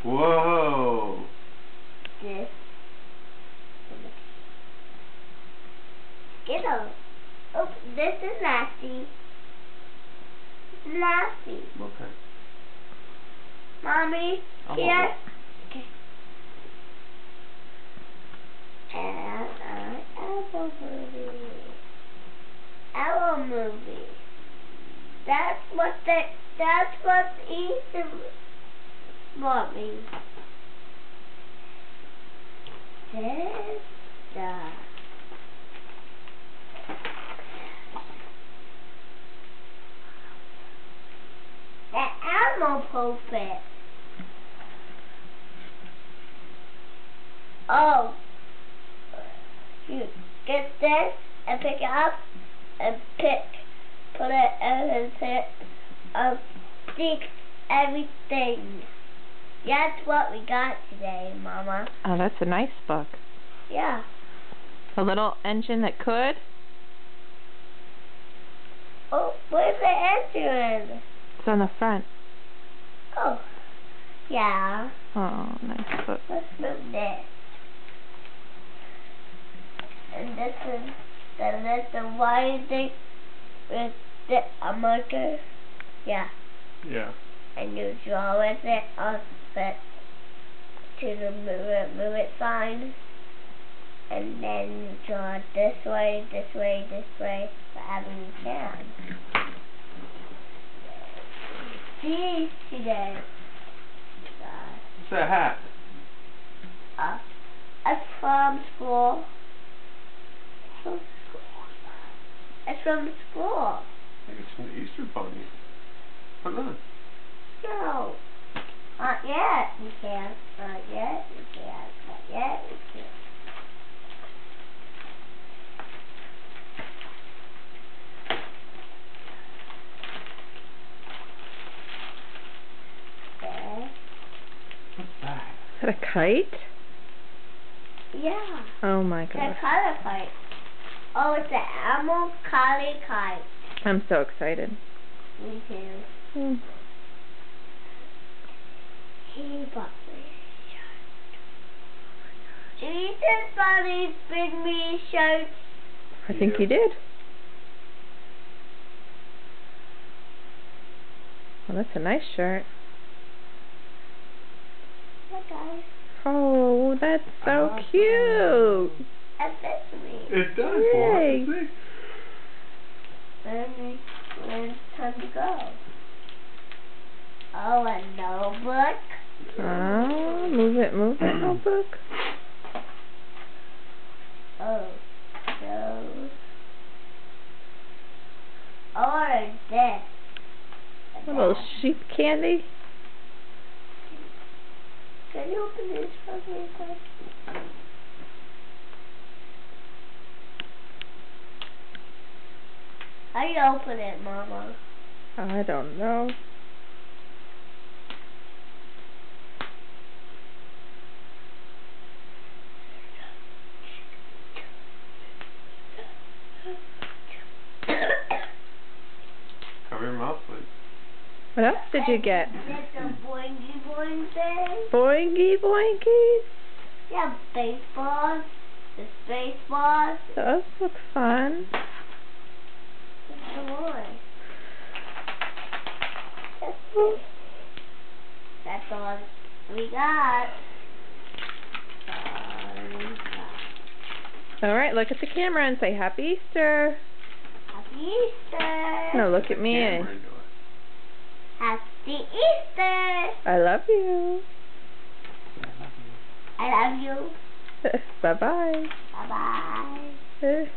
Whoa. This. Skittle. Oh, this is nasty. It's nasty. Okay. Mommy, I'll here. hold Okay. And Elmo movie. Elmo movie. That's what Easter mommy. This the Elmo pulpit. Oh, you get this and pick it up and put it in his head, stick everything. That's what we got today, Mama. Oh, that's a nice book. Yeah. A little engine that could. Oh, where's the engine? It's on the front. Oh, yeah. Oh, nice book. Let's move this. And this is the little white thing with a marker. Yeah. Yeah. And you draw with it on it to the move it sign. And then you draw it this way, whatever you can. See today. What's that hat? It's from school. It's from school. I think it's from the Easter Bunny. Put it on. No. Not yet. We can't. Not yet. We can't. Not yet. We can't. There. What's that? Is that a kite? Yeah. Oh my It's a gosh. color kite. Oh, it's an Elmo color kite. I'm so excited. Me too. Hmm. He bought me a shirt. Jesus, Bunny, bring me a shirt. I think you did. Well, that's a nice shirt. Look, guys. Oh, that's so Awesome. cute. That fits me. It does. Yay. Boy. When it's time to go. Oh, a notebook. Oh, move it, notebook. Oh, so. Or this. A little sheep candy. Can you open this for me, quick? How do you open it, Mama? I don't know. Cover your mouth, please. What else did you get? It's a boingy boing thing. Boingy boinkies. Yeah, baseballs. The baseballs. Those look fun. Come on. That's all we got. All right, look at the camera and say Happy Easter. Happy Easter. No, look at me. Camera into it. Happy Easter. I love you. I love you. Bye-bye. Bye-bye.